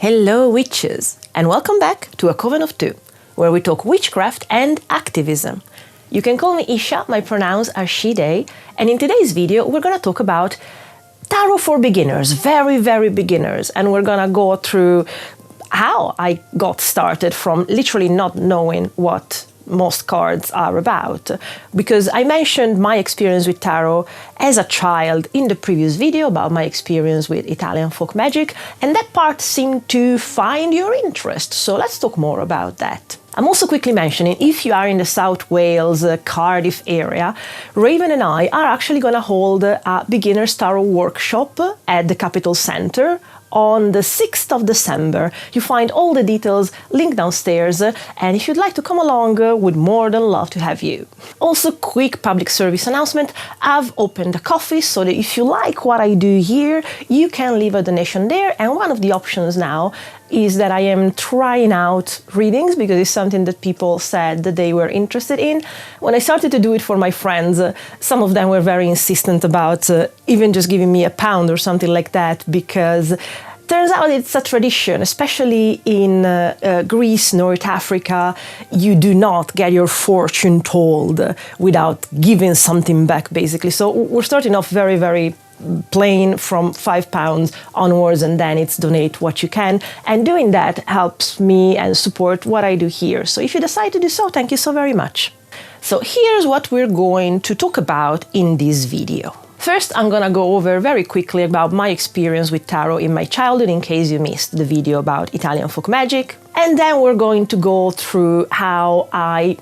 Hello witches, and welcome back to A Coven of Two, where we talk witchcraft and activism. You can call me Isha, my pronouns are she, they, and in today's video we're gonna talk about tarot for beginners, very beginners, and we're gonna go through how I got started from literally not knowing what most cards are about, because I mentioned my experience with tarot as a child in the previous video about my experience with Italian folk magic, and that part seemed to find your interest, so let's talk more about that. I'm also quickly mentioning, if you are in the South Wales, Cardiff area, Raven and I are actually going to hold a beginner's tarot workshop at the Capital Centre on the 6th of December. You find all the details linked downstairs, and if you'd like to come along, we'd more than love to have you. Also, quick public service announcement, I've opened a Ko-fi so that if you like what I do here, you can leave a donation there, and one of the options now is that I am trying out readings because it's something that people said that they were interested in. When I started to do it for my friends, some of them were very insistent about even just giving me £1 or something like that, because turns out it's a tradition, especially in Greece, North Africa. You do not get your fortune told without giving something back, basically. So we're starting off very plain from £5 onwards, and then it's donate what you can, and doing that helps me and support what I do here. So if you decide to do so, thank you so very much. So here's what we're going to talk about in this video. First, I'm gonna go over very quickly about my experience with tarot in my childhood, in case you missed the video about Italian folk magic. And then we're going to go through how I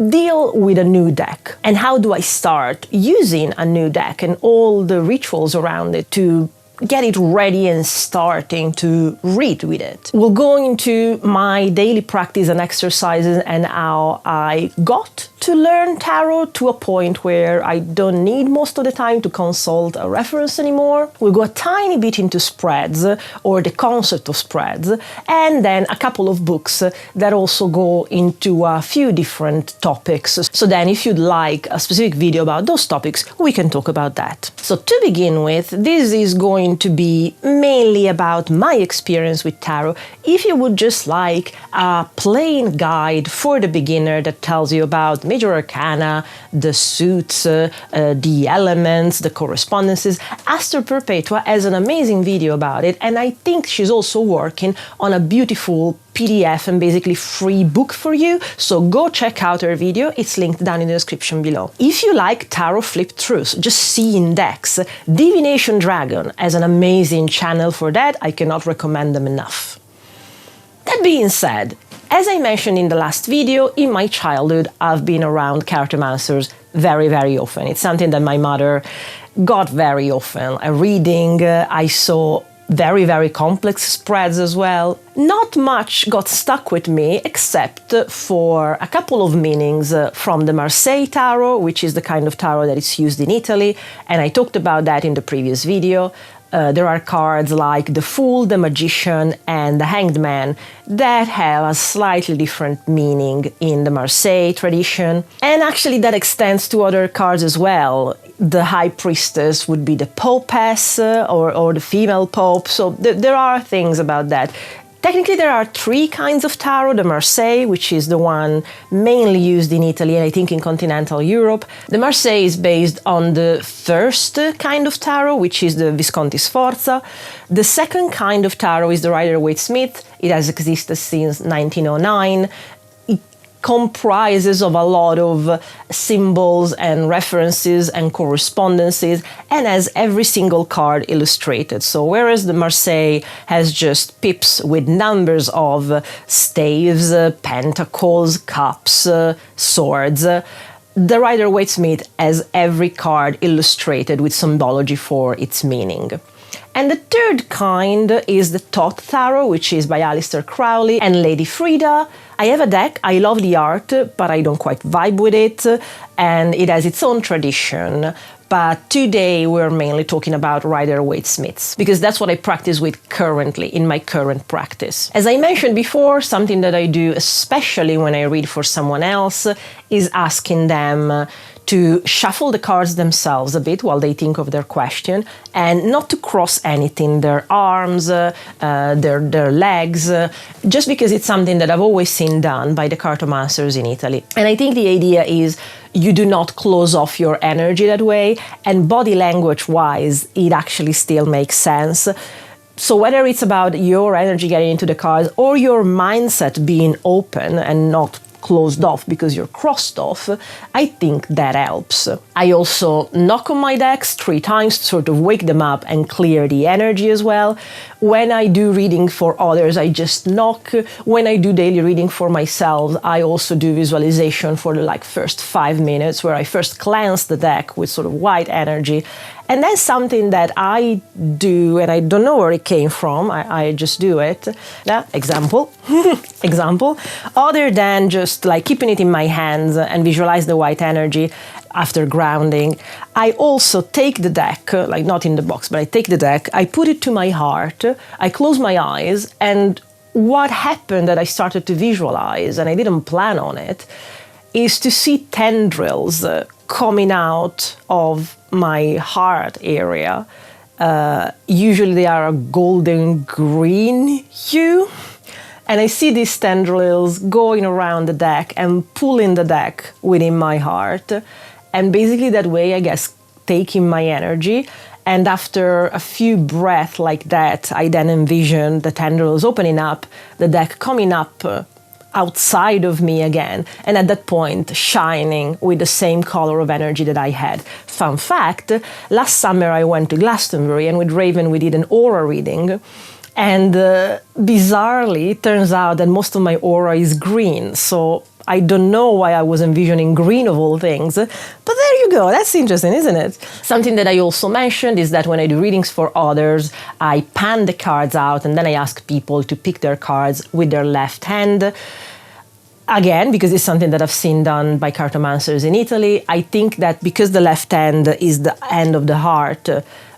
deal with a new deck and how do I start using a new deck and all the rituals around it to get it ready and starting to read with it. We'll go into my daily practice and exercises and how I got to learn tarot to a point where I don't need most of the time to consult a reference anymore. We'll go a tiny bit into spreads or the concept of spreads, and then a couple of books that also go into a few different topics. So then if you'd like a specific video about those topics, we can talk about that. So to begin with, this is going to be mainly about my experience with tarot. If you would just like a plain guide for the beginner that tells you about major arcana, the suits, the elements, the correspondences, Aster Perpetua has an amazing video about it, and I think she's also working on a beautiful PDF and basically free book for you, so go check out her video, it's linked down in the description below. If you like tarot flip throughs, just seeing decks, Divination Dragon has an amazing channel for that, I cannot recommend them enough. That being said, as I mentioned in the last video, in my childhood I've been around cartomancers very often. It's something that my mother got very often. A reading, I saw very complex spreads as well. Not much got stuck with me except for a couple of meanings from the Marseille tarot, which is the kind of tarot that is used in Italy, and I talked about that in the previous video. There are cards like the Fool, the Magician, and the Hanged Man that have a slightly different meaning in the Marseille tradition. And actually that extends to other cards as well. The High Priestess would be the Popess or the female Pope, so there are things about that. Technically, there are three kinds of tarot. The Marseille, which is the one mainly used in Italy and I think in continental Europe. The Marseille is based on the first kind of tarot, which is the Visconti Sforza. The second kind of tarot is the Rider-Waite-Smith. It has existed since 1909. Comprises of a lot of symbols and references and correspondences, and has every single card illustrated. So whereas the Marseille has just pips with numbers of staves, pentacles, cups, swords, the Rider-Waite-Smith has every card illustrated with symbology for its meaning. And the third kind is the Thoth Tarot, which is by Aleister Crowley and Lady Frida. I have a deck, I love the art, but I don't quite vibe with it, and it has its own tradition. But today we're mainly talking about Rider-Waite-Smiths, because that's what I practice with currently, in my current practice. As I mentioned before, something that I do, especially when I read for someone else, is asking them to shuffle the cards themselves a bit while they think of their question, and not to cross anything, their arms, their legs, just because it's something that I've always seen done by the cartomancers in Italy. And I think the idea is you do not close off your energy that way, and body language-wise, it actually still makes sense. So whether it's about your energy getting into the cards or your mindset being open and not closed off because you're crossed off, I think that helps. I also knock on my decks 3 times to sort of wake them up and clear the energy as well. When I do reading for others, I just knock. When I do daily reading for myself, I also do visualization for the first 5 minutes, where I first cleanse the deck with sort of white energy. And that's something that I do, and I don't know where it came from. I just do it. Example. Example. Other than just keeping it in my hands and visualize the white energy after grounding, I also take the deck, not in the box, but I take the deck, I put it to my heart, I close my eyes, and what happened that I started to visualize, and I didn't plan on it, is to see tendrils coming out of my heart area. Usually they are a golden green hue, and I see these tendrils going around the deck and pulling the deck within my heart, and basically that way, I guess, taking my energy. And after a few breaths like that, I then envision the tendrils opening up, the deck coming up outside of me again, and at that point shining with the same color of energy that I had. Fun fact, last summer I went to Glastonbury, and with Raven we did an aura reading, and bizarrely it turns out that most of my aura is green, so I don't know why I was envisioning green of all things, but there you go, that's interesting, isn't it? Something that I also mentioned is that when I do readings for others, I pan the cards out and then I ask people to pick their cards with their left hand. Again, because it's something that I've seen done by cartomancers in Italy, I think that because the left hand is the end of the heart,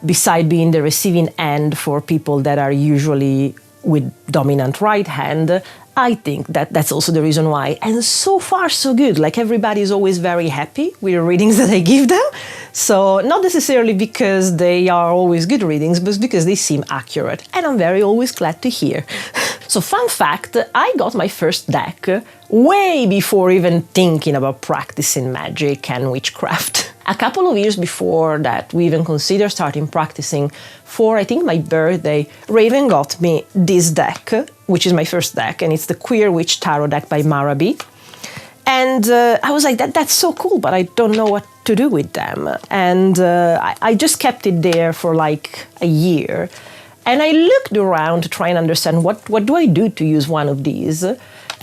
beside being the receiving end for people that are usually with dominant right hand, I think that that's also the reason why. And so far, so good. Everybody's always very happy with the readings that I give them. So not necessarily because they are always good readings, but because they seem accurate. And I'm always glad to hear. So fun fact, I got my first deck way before even thinking about practicing magic and witchcraft. A couple of years before that, we even considered starting practicing. For, I think, my birthday, Raven got me this deck, which is my first deck, and it's the Queer Witch Tarot deck by Marabi. And I was like, that's so cool, but I don't know what to do with them. And I just kept it there for a year. And I looked around to try and understand what do I do to use one of these.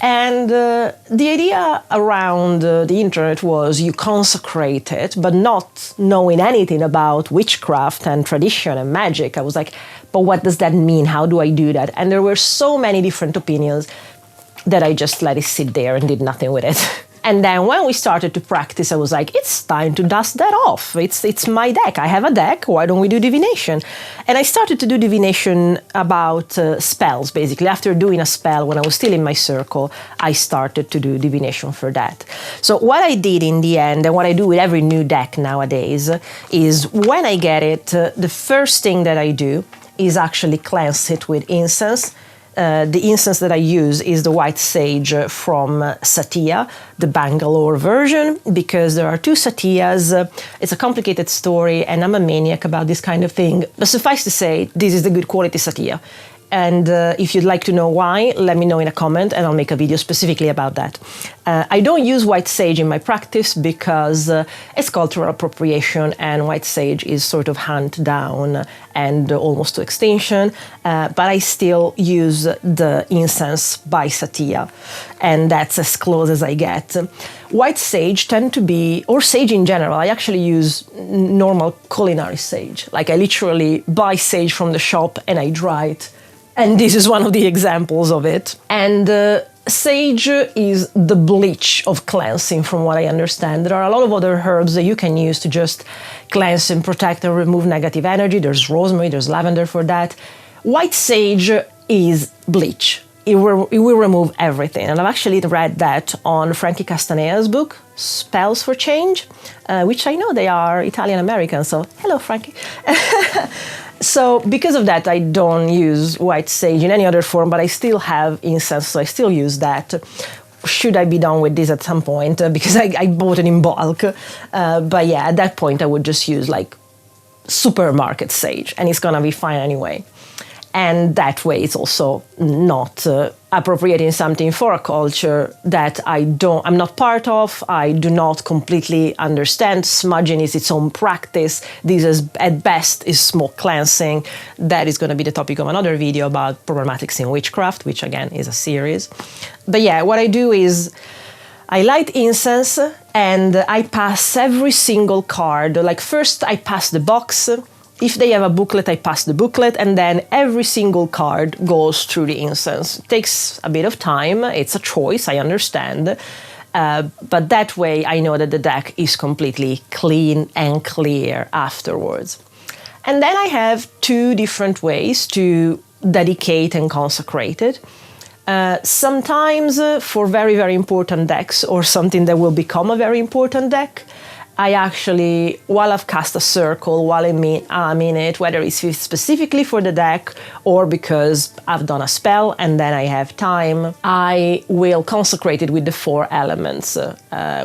And the idea around the internet was you consecrate it, but not knowing anything about witchcraft and tradition and magic. I was like, but what does that mean? How do I do that? And there were so many different opinions that I just let it sit there and did nothing with it. And then when we started to practice, I was like, it's time to dust that off. It's my deck. I have a deck. Why don't we do divination? And I started to do divination about spells, basically. After doing a spell, when I was still in my circle, I started to do divination for that. So what I did in the end, and what I do with every new deck nowadays, is when I get it, the first thing that I do is actually cleanse it with incense. The incense that I use is the white sage from Satya, the Bangalore version, because there are 2 Satyas. It's a complicated story, and I'm a maniac about this kind of thing. But suffice to say, this is the good quality Satya. And if you'd like to know why, let me know in a comment and I'll make a video specifically about that. I don't use white sage in my practice because it's cultural appropriation and white sage is sort of hand down and almost to extinction. But I still use the incense by Satya, and that's as close as I get. White sage tend to be, or sage in general, I actually use normal culinary sage. I literally buy sage from the shop and I dry it. And this is one of the examples of it. And sage is the bleach of cleansing, from what I understand. There are a lot of other herbs that you can use to just cleanse and protect and remove negative energy. There's rosemary, there's lavender for that. White sage is bleach. it will remove everything. And I've actually read that on Frankie Castaneda's book, Spells for Change, which I know they are Italian-American, so hello, Frankie. So because of that, I don't use white sage in any other form, but I still have incense, so I still use that. Should I be done with this at some point? Because I bought it in bulk. But yeah, at that point, I would just use like supermarket sage, and it's gonna be fine anyway. And that way, it's also not appropriating something for a culture that I'm not part of. I do not completely understand. Smudging is its own practice. This is, at best, is smoke cleansing. That is going to be the topic of another video about problematics in witchcraft, which again is a series. But yeah, what I do is I light incense and I pass every single card. Like first I pass the box. If they have a booklet, I pass the booklet, and then every single card goes through the incense. It takes a bit of time. It's a choice, I understand. But that way, I know that the deck is completely clean and clear afterwards. And then I have two different ways to dedicate and consecrate it. Sometimes for very, very important decks or something that will become a very important deck, I actually, while I've cast a circle, while I'm in it, whether it's specifically for the deck or because I've done a spell and then I have time, I will consecrate it with the 4 elements,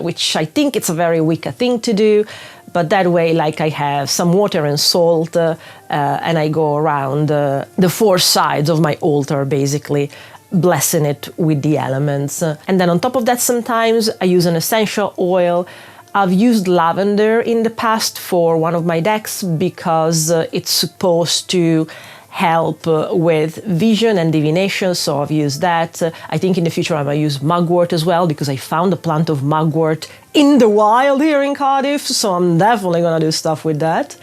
which I think it's a very Wicca thing to do. But that way, like I have some water and salt, and I go around the 4 sides of my altar, basically, blessing it with the elements. And then on top of that, sometimes I use an essential oil. I've used lavender in the past for one of my decks because it's supposed to help with vision and divination, so I've used that. I think in the future I might use mugwort as well because I found a plant of mugwort in the wild here in Cardiff, so I'm definitely gonna do stuff with that.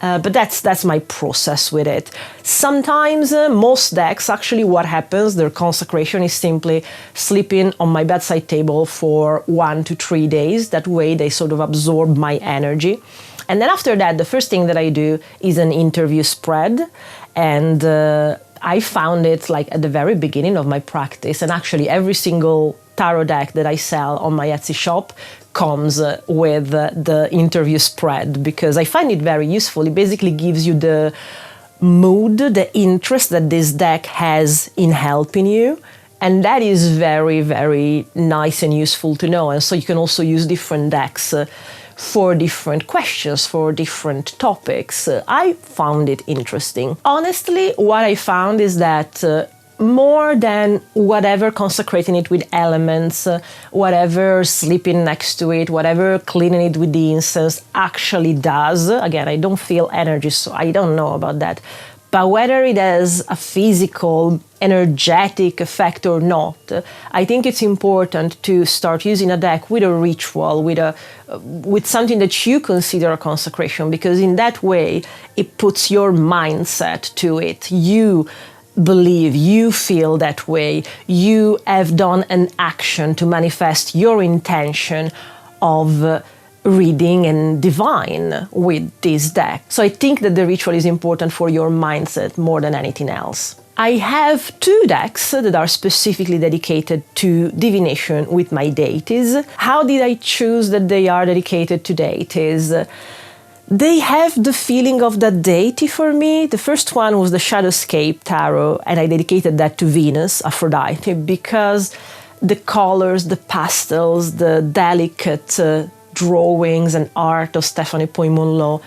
But that's my process with it. Sometimes, most decks, actually what happens, their consecration is simply sleeping on my bedside table for 1 to 3 days. That way they sort of absorb my energy. And then after that, the first thing that I do is an interview spread. And I found it like at the very beginning of my practice. And actually every single tarot deck that I sell on my Etsy shop comes with the interview spread because I find it very useful. It basically gives you the mood, the interest that this deck has in helping you. And that is very, very nice and useful to know. And so you can also use different decks for different questions, for different topics. I found it interesting. Honestly, what I found is that more than whatever consecrating it with elements, whatever sleeping next to it, whatever cleaning it with the incense actually does, again, I don't feel energy, so I don't know about that, but whether it has a physical, energetic effect or not, I think it's important to start using a deck with a ritual, with something that you consider a consecration, because in that way, it puts your mindset to it. You believe, you feel that way, you have done an action to manifest your intention of reading and divine with this deck. So I think that the ritual is important for your mindset more than anything else. I have 2 decks that are specifically dedicated to divination with my deities. How did I choose that they are dedicated to deities? They have the feeling of that deity for me. The first one was the Shadowscape Tarot, and I dedicated that to Venus, Aphrodite, because the colors, the pastels, the delicate drawings and art of Stephanie Poimonlo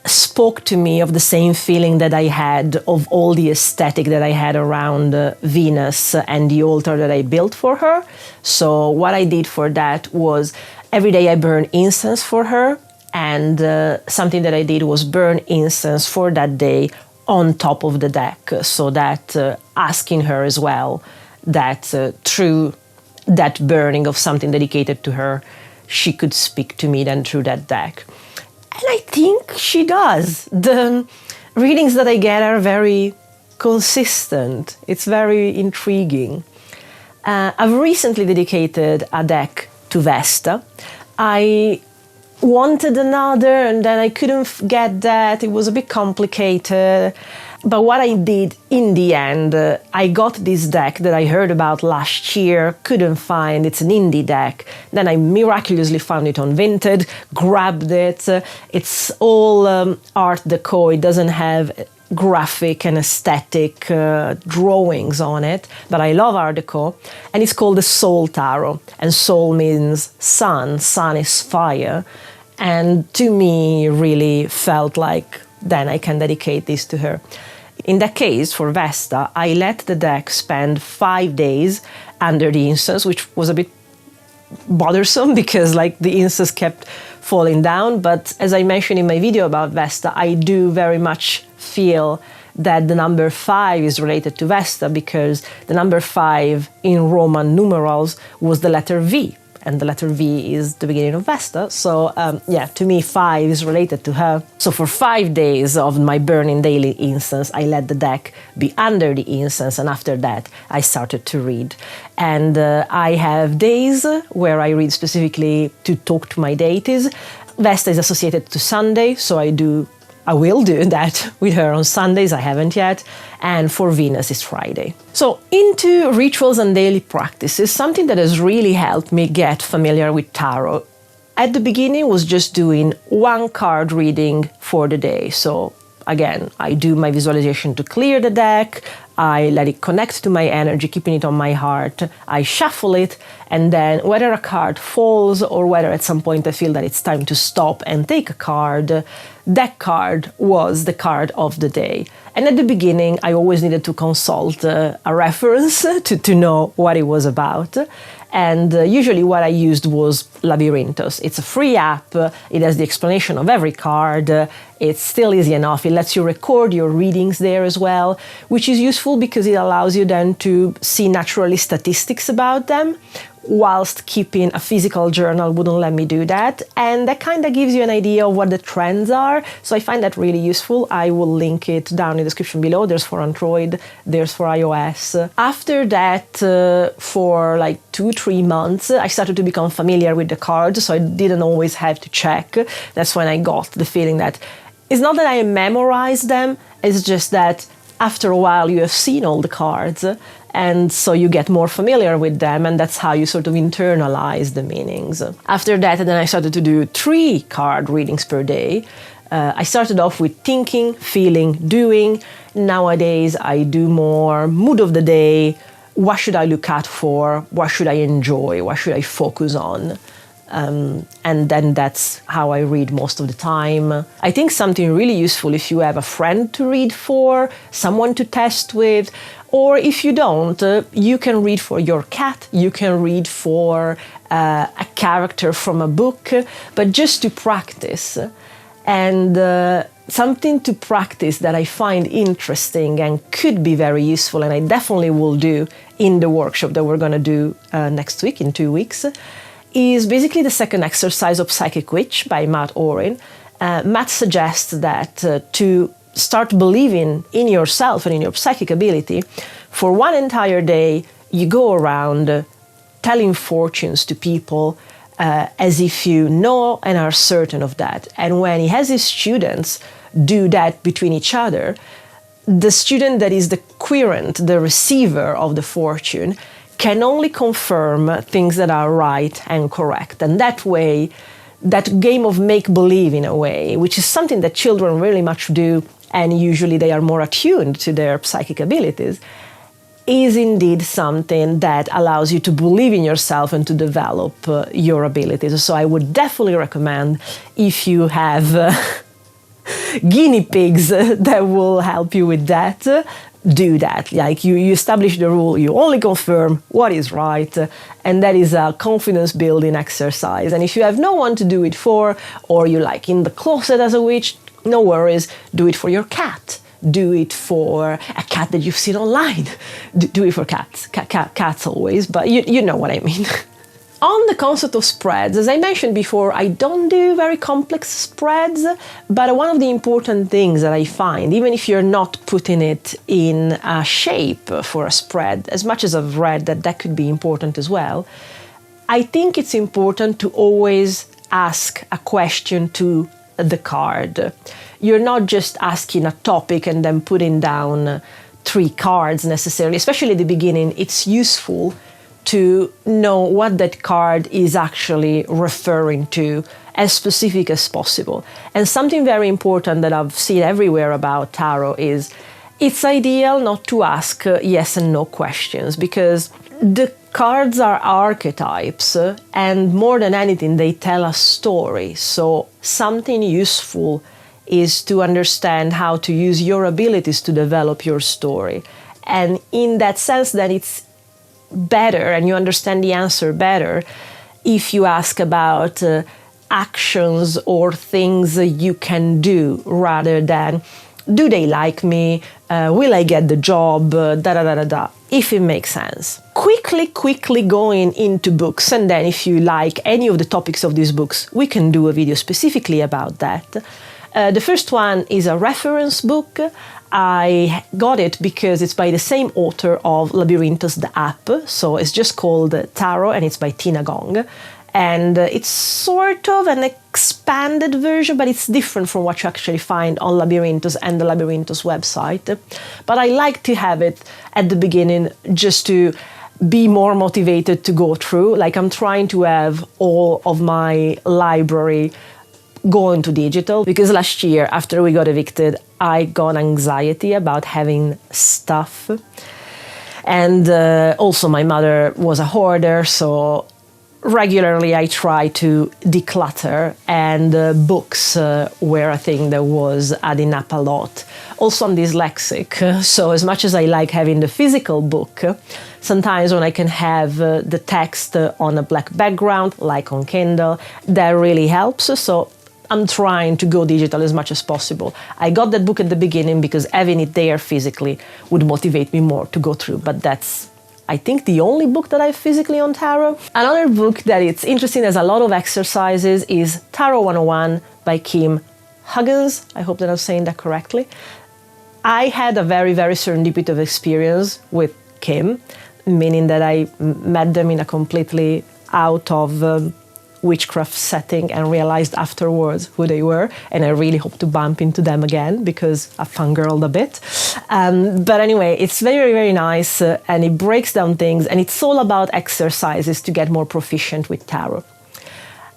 spoke to me of the same feeling that I had of all the aesthetic that I had around Venus and the altar that I built for her. So what I did for that was every day I burn incense for her. And something that I did was burn incense for that day on top of the deck, so that asking her as well that through that burning of something dedicated to her, she could speak to me then through that deck. And I think she does. The readings that I get are very consistent. It's very intriguing. I've recently dedicated a deck to Vesta. I wanted another and then I couldn't get that. It was a bit complicated. But what I did in the end, I got this deck that I heard about last year, couldn't find, it's an indie deck. Then I miraculously found it on Vinted, grabbed it. It's all art deco, it doesn't have graphic and aesthetic drawings on it, but I love art deco. And it's called the Soul Tarot. And soul means sun, sun is fire. And to me, really felt like then I can dedicate this to her. In that case, for Vesta, I let the deck spend 5 days under the incense, which was a bit bothersome because like the incense kept falling down. But as I mentioned in my video about Vesta, I do very much feel that the number 5 is related to Vesta because the number 5 in Roman numerals was the letter V. And the letter V is the beginning of Vesta. So yeah, to me 5 is related to her. So for 5 days of my burning daily incense, I let the deck be under the incense, and after that I started to read. And I have days where I read specifically to talk to my deities. Vesta is associated to Sunday, so I will do that with her on Sundays, I haven't yet, and for Venus it's Friday. So into rituals and daily practices, something that has really helped me get familiar with tarot. At the beginning was just doing one card reading for the day. So again, I do my visualization to clear the deck, I let it connect to my energy, keeping it on my heart, I shuffle it, and then whether a card falls or whether at some point I feel that it's time to stop and take a card, that card was the card of the day. And at the beginning, I always needed to consult a reference to know what it was about. And usually what I used was Labyrinthos. It's a free app, it has the explanation of every card, it's still easy enough, it lets you record your readings there as well, which is useful because it allows you then to see naturally statistics about them, whilst keeping a physical journal wouldn't let me do that. And that kind of gives you an idea of what the trends are. So I find that really useful. I will link it down in the description below. There's for Android, there's for iOS. After that, for like 2-3 months, I started to become familiar with the cards, so I didn't always have to check. That's when I got the feeling that it's not that I memorized them, it's just that after a while you have seen all the cards, and so you get more familiar with them, and that's how you sort of internalize the meanings. After that, then I started to do 3 card readings per day. I started off with thinking, feeling, doing. Nowadays, I do more mood of the day, what should I look out for, what should I enjoy, what should I focus on. And then that's how I read most of the time. I think something really useful if you have a friend to read for, someone to test with, or if you don't, you can read for your cat, you can read for a character from a book, but just to practice. And something to practice that I find interesting and could be very useful, and I definitely will do in the workshop that we're going to do next week, in 2 weeks, is basically the second exercise of Psychic Witch by Matt Oren. Matt suggests that to start believing in yourself and in your psychic ability, for one entire day, you go around telling fortunes to people as if you know and are certain of that. And when he has his students do that between each other, the student that is the querent, the receiver of the fortune, can only confirm things that are right and correct. And that way, that game of make-believe in a way, which is something that children really much do, and usually they are more attuned to their psychic abilities, is indeed something that allows you to believe in yourself and to develop your abilities. So I would definitely recommend, if you have guinea pigs that will help you with that, do that. Like you establish the rule, you only confirm what is right, and that is a confidence building exercise. And if you have no one to do it for, or you're like in the closet as a witch, no worries, do it for your cat. Do it for a cat that you've seen online. Do it for cats. Cats always, but you know what I mean. On the concept of spreads, as I mentioned before, I don't do very complex spreads, but one of the important things that I find, even if you're not putting it in a shape for a spread, as much as I've read that could be important as well, I think it's important to always ask a question to the card. You're not just asking a topic and then putting down 3 cards necessarily, especially at the beginning. It's useful to know what that card is actually referring to, as specific as possible. And something very important that I've seen everywhere about tarot is it's ideal not to ask yes and no questions, because the cards are archetypes, and more than anything, they tell a story. So something useful is to understand how to use your abilities to develop your story. And in that sense, then it's better, and you understand the answer better, if you ask about actions or things you can do, rather than do they like me, will I get the job, if it makes sense. Quickly going into books, and then if you like any of the topics of these books, we can do a video specifically about that. The first one is a reference book. I got it because it's by the same author of Labyrinthos, the app. So it's just called Tarot, and it's by Tina Gong. And it's sort of an expanded version, but it's different from what you actually find on Labyrinthos and the Labyrinthos website. But I like to have it at the beginning just to be more motivated to go through. Like, I'm trying to have all of my library go into digital, because last year, after we got evicted, I got anxiety about having stuff. And also my mother was a hoarder, so regularly I try to declutter, and books were a thing that was adding up a lot. Also, I'm dyslexic, so as much as I like having the physical book, sometimes when I can have the text on a black background, like on Kindle, that really helps. So I'm trying to go digital as much as possible. I got that book at the beginning because having it there physically would motivate me more to go through, but that's, I think, the only book that I have physically on tarot. Another book that it's interesting, has a lot of exercises, is Tarot 101 by Kim Huggins. I hope that I'm saying that correctly. I had a very, very serendipitous experience with Kim, meaning that I met them in a completely out of witchcraft setting and realized afterwards who they were, and I really hope to bump into them again because I fangirled a bit. But anyway, it's very, very nice, and it breaks down things, and it's all about exercises to get more proficient with tarot.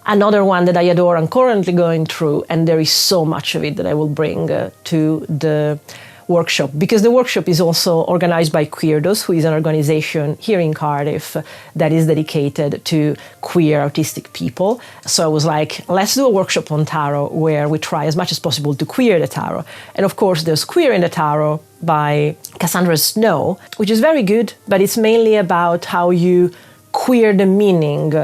Another one that I adore, I'm currently going through, and there is so much of it that I will bring to the workshop, because the workshop is also organized by Queerdos, who is an organization here in Cardiff that is dedicated to queer autistic people. So I was like, let's do a workshop on tarot where we try as much as possible to queer the tarot. And of course, there's Queer in the Tarot by Cassandra Snow, which is very good, but it's mainly about how you queer the meaning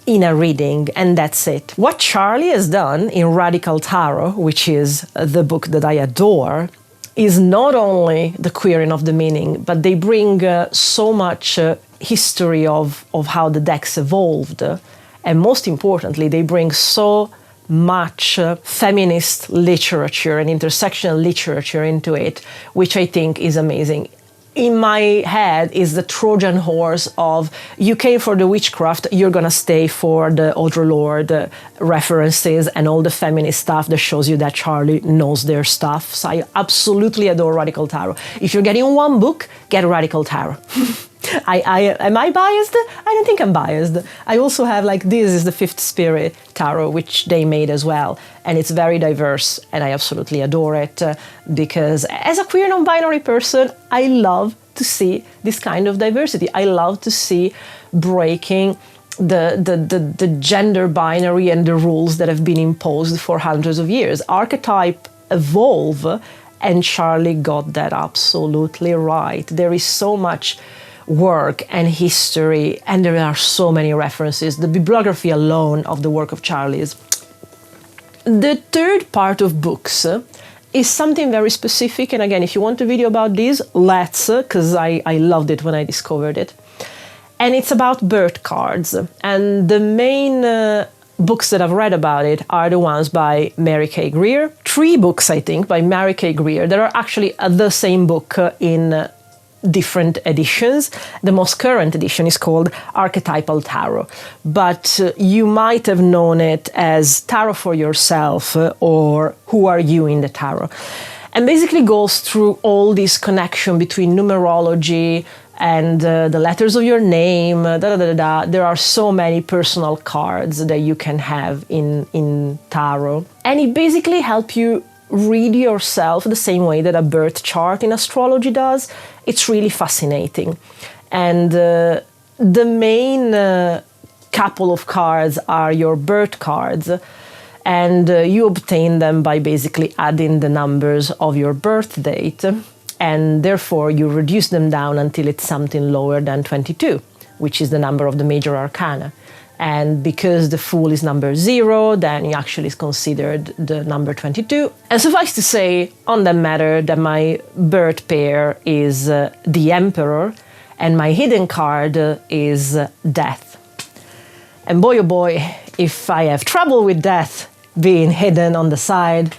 in a reading, and that's it. What Charlie has done in Radical Tarot, which is the book that I adore, is not only the queering of the meaning, but they bring so much history of how the decks evolved. And most importantly, they bring so much feminist literature and intersectional literature into it, which I think is amazing. In my head is the Trojan horse of, you came for the witchcraft, you're gonna stay for the Overlord references and all the feminist stuff that shows you that Charlie knows their stuff. So I absolutely adore Radical Tarot. If you're getting one book, get Radical Tarot. Am I biased? I don't think I'm biased. I also have, like, this is the Fifth Spirit Tarot, which they made as well. And it's very diverse, and I absolutely adore it because as a queer non-binary person, I love to see this kind of diversity. I love to see breaking the gender binary and the rules that have been imposed for hundreds of years. Archetype evolve, and Charlie got that absolutely right. There is so much work and history, and there are so many references. The bibliography alone of the work of Charlie is... The third part of books is something very specific, and again, if you want a video about this, let's, because I loved it when I discovered it. And it's about birth cards, and the main books that I've read about it are the ones by Mary K. Greer. 3 books, I think, by Mary K. Greer that are actually the same book in different editions. The most current edition is called Archetypal Tarot, but you might have known it as Tarot for Yourself or Who Are You in the Tarot. And basically goes through all this connection between numerology and the letters of your name, There are so many personal cards that you can have in tarot. And it basically helps you read yourself the same way that a birth chart in astrology does. It's really fascinating. And the main couple of cards are your birth cards. And you obtain them by basically adding the numbers of your birth date. And therefore, you reduce them down until it's something lower than 22, which is the number of the major arcana. And because the Fool is number 0, then it actually is considered the number 22. And suffice to say, on that matter, that my birth pair is the Emperor, and my hidden card is Death. And boy, oh boy, if I have trouble with Death being hidden on the side,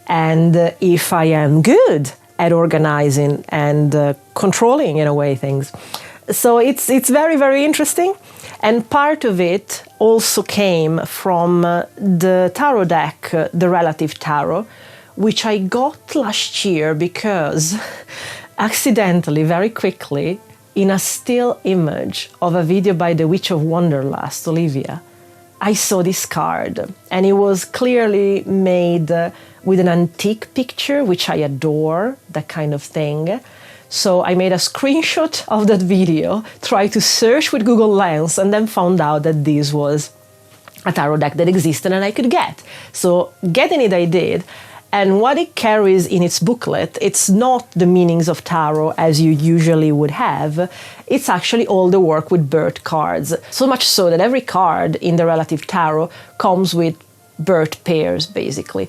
and if I am good at organizing and controlling, in a way, things. So it's very, very interesting. And part of it also came from the tarot deck, the Relative Tarot, which I got last year because accidentally, very quickly, in a still image of a video by the Witch of Wonderlust, Olivia, I saw this card, and it was clearly made with an antique picture, which I adore, that kind of thing. So I made a screenshot of that video, tried to search with Google Lens, and then found out that this was a tarot deck that existed and I could get. So getting it, I did. And what it carries in its booklet, it's not the meanings of tarot as you usually would have. It's actually all the work with birth cards. So much so that every card in the Relative Tarot comes with birth pairs, basically.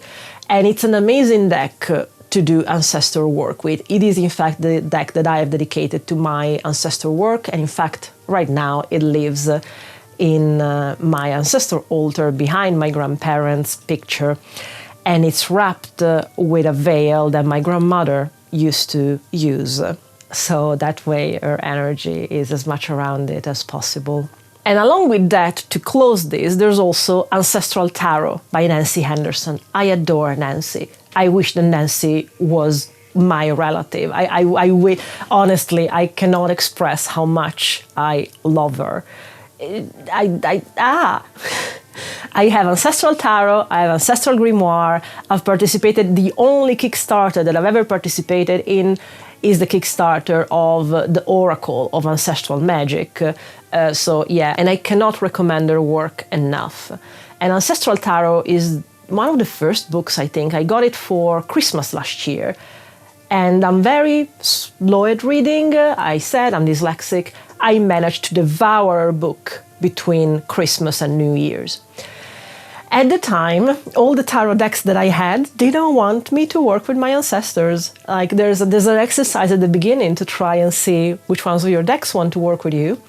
And it's an amazing deck to do ancestor work with. It is, in fact, the deck that I have dedicated to my ancestor work. And in fact, right now, it lives in my ancestor altar behind my grandparents' picture. And it's wrapped with a veil that my grandmother used to use. So that way her energy is as much around it as possible. And along with that, to close this, there's also Ancestral Tarot by Nancy Henderson. I adore Nancy. I wish that Nancy was my relative. Honestly, I cannot express how much I love her. I have Ancestral Tarot, I have Ancestral Grimoire, I've participated, the only Kickstarter that I've ever participated in is the Kickstarter of the Oracle of Ancestral Magic. So yeah, and I cannot recommend her work enough. And Ancestral Tarot is one of the first books, I think. I got it for Christmas last year. And I'm very slow at reading. I said I'm dyslexic. I managed to devour her book between Christmas and New Year's. At the time, all the tarot decks that I had didn't want me to work with my ancestors. Like there's an exercise at the beginning to try and see which ones of your decks want to work with you.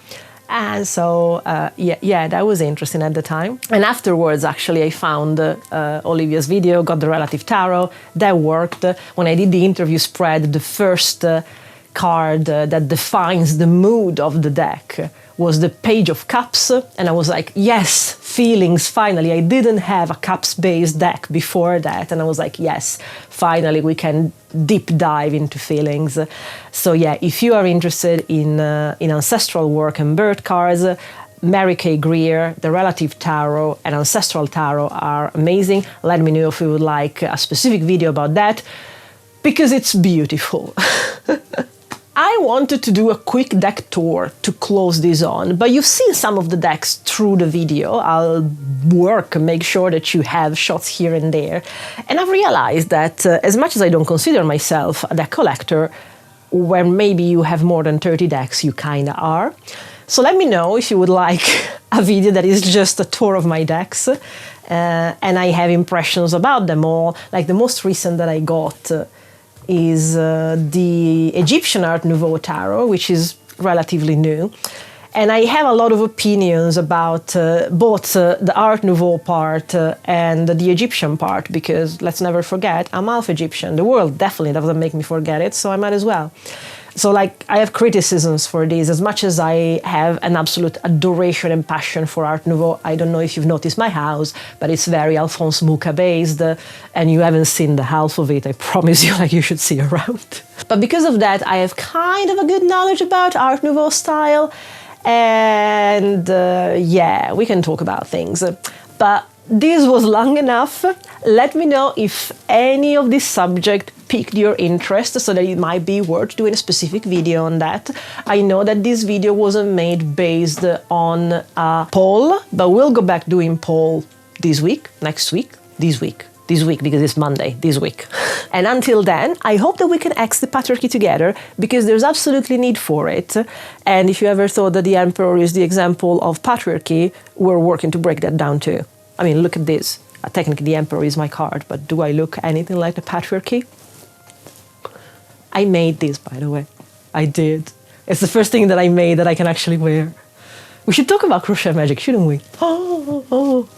And so, that was interesting at the time. And afterwards, actually, I found Olivia's video, got the Relative Tarot, that worked. When I did the interview spread, the first card that defines the mood of the deck was the Page of Cups, and I was like, yes, feelings, finally. I didn't have a cups-based deck before that, and I was like, yes, finally we can deep dive into feelings. So yeah, if you are interested in ancestral work and birth cards, Mary K. Greer, the Relative Tarot, and Ancestral Tarot are amazing. Let me know if you would like a specific video about that, because it's beautiful. I wanted to do a quick deck tour to close this on, but you've seen some of the decks through the video. I'll make sure that you have shots here and there. And I've realized that as much as I don't consider myself a deck collector, where maybe you have more than 30 decks, you kinda are. So let me know if you would like a video that is just a tour of my decks. And I have impressions about them all. Like the most recent that I got is the Egyptian Art Nouveau Tarot, which is relatively new. And I have a lot of opinions about both the Art Nouveau part and the Egyptian part, because let's never forget, I'm half Egyptian. The world definitely doesn't make me forget it, so I might as well. So like I have criticisms for this as much as I have an absolute adoration and passion for Art Nouveau. I don't know if you've noticed my house, but it's very Alphonse Mucha based, and you haven't seen the half of it. I promise you, like you should see around. But because of that, I have kind of a good knowledge about Art Nouveau style, and yeah, we can talk about things. But this was long enough. Let me know if any of this subject piqued your interest so that it might be worth doing a specific video on that. I know that this video wasn't made based on a poll, but we'll go back doing poll this week, next week, this week because it's Monday, this week. And until then, I hope that we can axe the patriarchy together because there's absolutely need for it. And if you ever thought that the emperor is the example of patriarchy, we're working to break that down too. I mean, look at this. Technically, the emperor is my card, but do I look anything like the patriarchy? I made this, by the way. I did. It's the first thing that I made that I can actually wear. We should talk about crochet magic, shouldn't we? Oh.